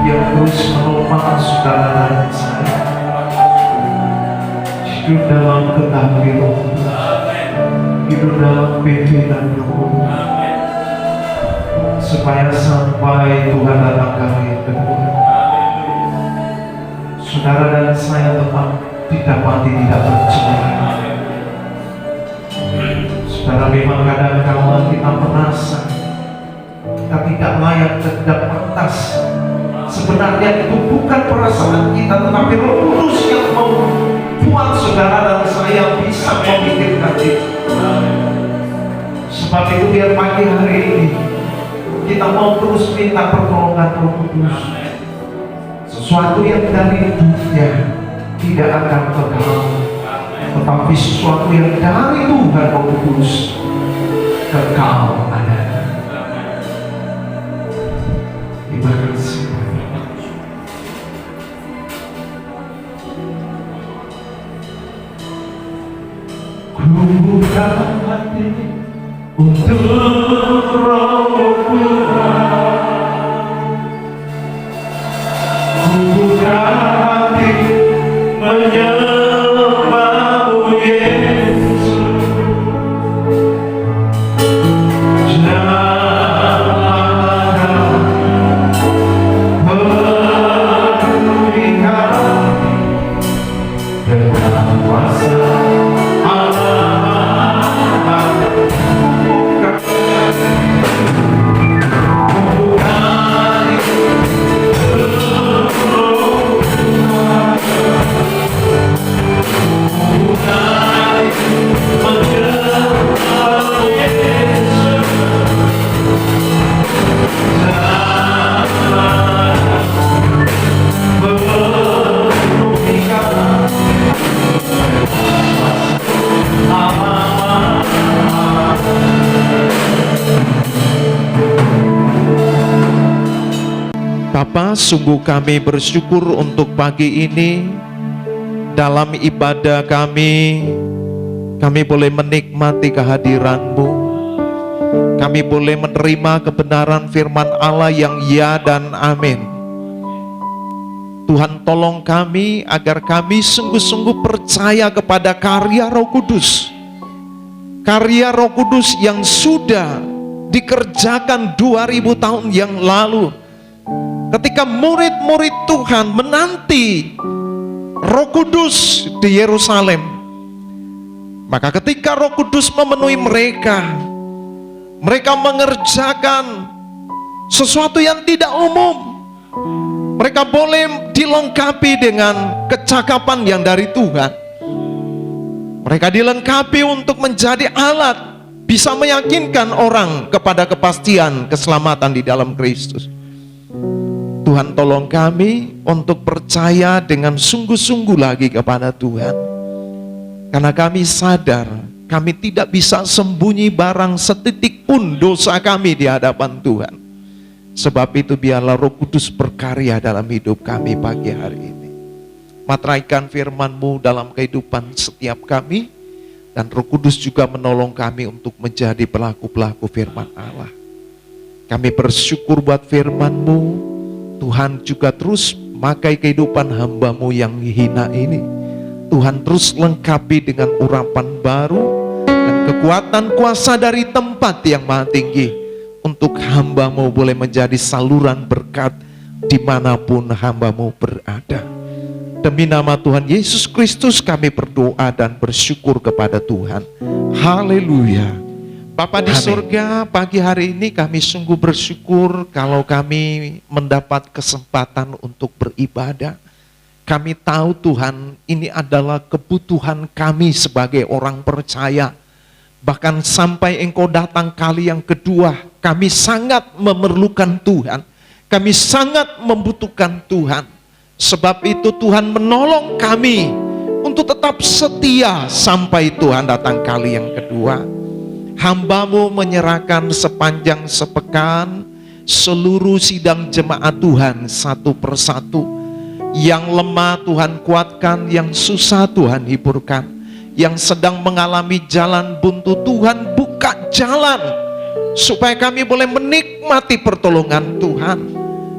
yang terus menopang saudara dan saya hidup dalam ketaatan Roh Kudus, hidup dalam pimpinan Roh Kudus, supaya sampai Tuhan datang kali yang kedua, saudara dan saya tetap didapati tidak tercela. Saudara, memang kadang-kadang kita merasa kita tidak layak dan tidak pantas. Sebenarnya itu bukan perasaan kita, tetapi Roh Kudus yang membuat saudara dan saya bisa memikirkan itu. Sebab itu biar pagi hari ini kita mau terus minta pertolongan Roh Kudus. Sesuatu yang dari dunia tidak akan kekal, tetapi sesuatu yang dari Tuhan Roh Kudus kekal ada. Terima kasih. Ku buka hati untuk Roh Tuhan. Ku buka hati menyembah-Mu Yesus. Janganlah penuhi hati dengan kuasa Bapa, sungguh kami bersyukur untuk pagi ini. Dalam ibadah kami boleh menikmati kehadiran-Mu. Kami boleh menerima kebenaran firman Allah yang ya dan amin. Tuhan, tolong kami agar kami sungguh-sungguh percaya kepada karya Roh Kudus. Karya Roh Kudus yang sudah dikerjakan 2000 tahun yang lalu. Ketika murid-murid Tuhan menanti Roh Kudus di Yerusalem, maka ketika Roh Kudus memenuhi mereka, mereka mengerjakan sesuatu yang tidak umum. Mereka boleh dilengkapi dengan kecakapan yang dari Tuhan. Mereka dilengkapi untuk menjadi alat bisa meyakinkan orang kepada kepastian keselamatan di dalam Kristus. Tuhan, tolong kami untuk percaya dengan sungguh-sungguh lagi kepada Tuhan. Karena kami sadar kami tidak bisa sembunyi barang setitik pun dosa kami di hadapan Tuhan. Sebab itu biarlah Roh Kudus berkarya dalam hidup kami pagi hari ini. Materaikan firman-Mu dalam kehidupan setiap kami, dan Roh Kudus juga menolong kami untuk menjadi pelaku-pelaku firman Allah. Kami bersyukur buat firman-Mu. Tuhan juga terus memakai kehidupan hamba-Mu yang hina ini. Tuhan terus lengkapi dengan urapan baru dan kekuatan kuasa dari tempat yang maha tinggi, untuk hamba-Mu boleh menjadi saluran berkat dimanapun hamba-Mu berada. Demi nama Tuhan Yesus Kristus kami berdoa dan bersyukur kepada Tuhan. Haleluya. Bapa di surga, pagi hari ini kami sungguh bersyukur kalau kami mendapat kesempatan untuk beribadah. Kami tahu Tuhan, ini adalah kebutuhan kami sebagai orang percaya. Bahkan sampai Engkau datang kali yang kedua, kami sangat memerlukan Tuhan. Kami sangat membutuhkan Tuhan. Sebab itu Tuhan menolong kami untuk tetap setia sampai Tuhan datang kali yang kedua. Hamba-Mu menyerahkan sepanjang sepekan seluruh sidang jemaat Tuhan satu persatu. Yang lemah Tuhan kuatkan, yang susah Tuhan hiburkan, yang sedang mengalami jalan buntu Tuhan buka jalan, supaya kami boleh menikmati pertolongan Tuhan.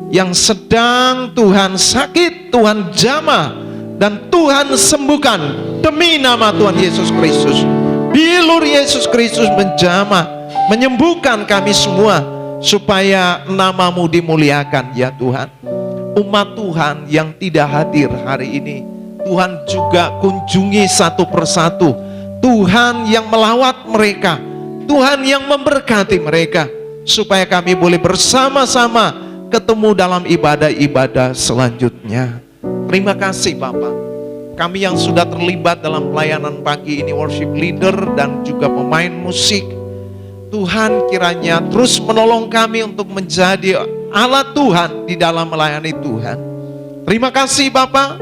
Yang sedang Tuhan sakit, Tuhan jamah, dan Tuhan sembuhkan demi nama Tuhan Yesus Kristus. Bilur Yesus Kristus menjamah, menyembuhkan kami semua, supaya nama-Mu dimuliakan ya Tuhan. Umat Tuhan yang tidak hadir hari ini, Tuhan juga kunjungi satu persatu. Tuhan yang melawat mereka, Tuhan yang memberkati mereka, supaya kami boleh bersama-sama ketemu dalam ibadah-ibadah selanjutnya. Terima kasih Bapak. Kami yang sudah terlibat dalam pelayanan pagi ini, worship leader dan juga pemain musik, Tuhan kiranya terus menolong kami untuk menjadi alat Tuhan di dalam melayani Tuhan. Terima kasih Bapak.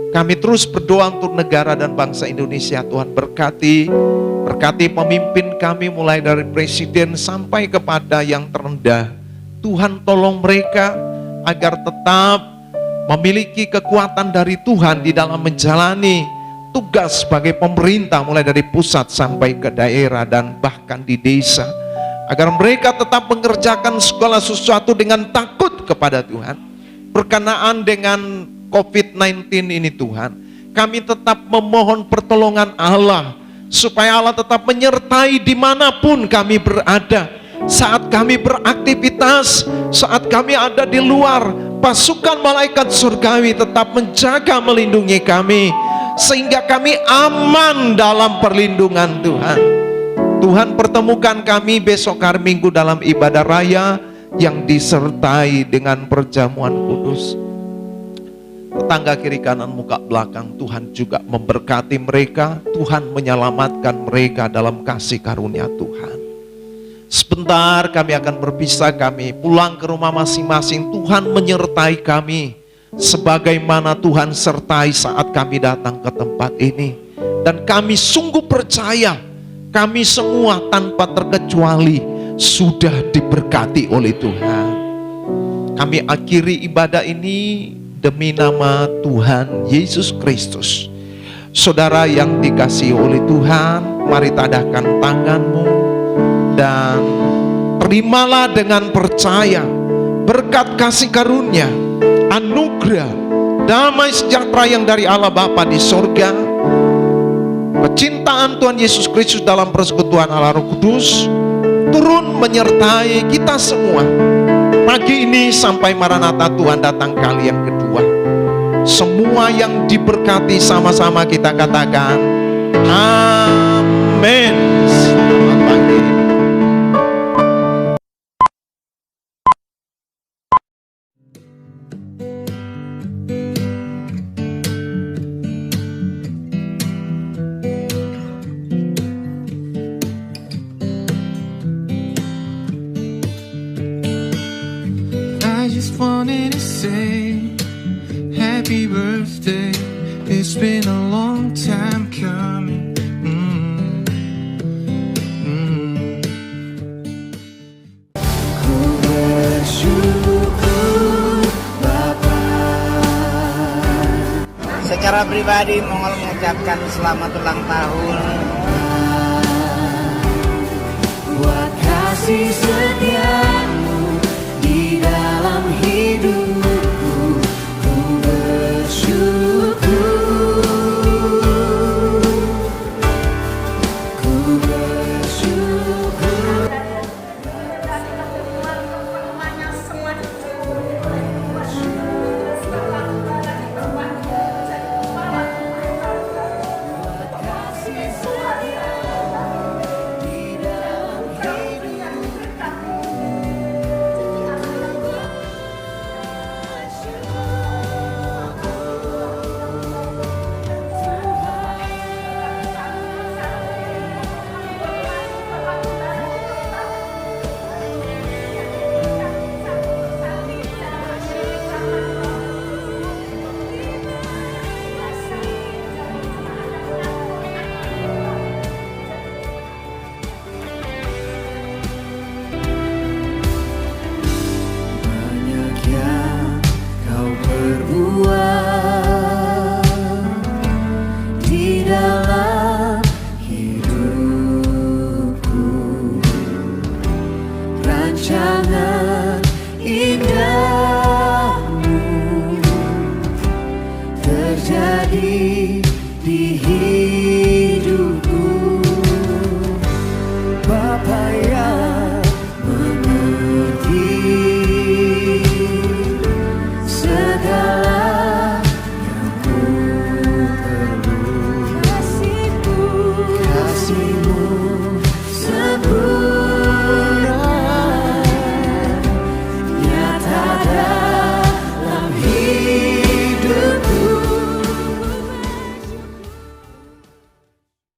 Kami terus berdoa untuk negara dan bangsa Indonesia. Tuhan berkati pemimpin kami mulai dari presiden sampai kepada yang terendah. Tuhan tolong mereka agar tetap memiliki kekuatan dari Tuhan di dalam menjalani tugas sebagai pemerintah mulai dari pusat sampai ke daerah dan bahkan di desa, agar mereka tetap mengerjakan segala sesuatu dengan takut kepada Tuhan. Berkenaan dengan COVID-19 ini Tuhan, kami tetap memohon pertolongan Allah, supaya Allah tetap menyertai dimanapun kami berada. Saat kami beraktivitas, saat kami ada di luar, pasukan malaikat surgawi tetap menjaga melindungi kami, sehingga kami aman dalam perlindungan Tuhan. Tuhan pertemukan kami besok hari Minggu dalam ibadah raya yang disertai dengan perjamuan kudus. Tetangga kiri kanan muka belakang, Tuhan juga memberkati mereka. Tuhan menyelamatkan mereka dalam kasih karunia Tuhan. Sebentar kami akan berpisah, kami pulang ke rumah masing-masing. Tuhan menyertai kami sebagaimana Tuhan sertai saat kami datang ke tempat ini. Dan kami sungguh percaya, kami semua tanpa terkecuali sudah diberkati oleh Tuhan. Kami akhiri ibadah ini demi nama Tuhan Yesus Kristus. Saudara yang dikasihi oleh Tuhan, mari tadahkan tanganmu dan terimalah dengan percaya berkat kasih karunia, anugerah, damai sejahtera yang dari Allah Bapa di sorga, kecintaan Tuhan Yesus Kristus dalam persekutuan Allah Roh Kudus turun menyertai kita semua pagi ini sampai Maranatha Tuhan datang kali yang kedua. Semua yang diberkati sama-sama kita katakan amin. Selamat pagi. I just wanted to say happy birthday. It's been a long time coming. Ku bersyukur Bapa. Secara pribadi mau mengucapkan selamat ulang tahun Buat kasih setiamu di dalam hidupku, ku bersyukur. Ku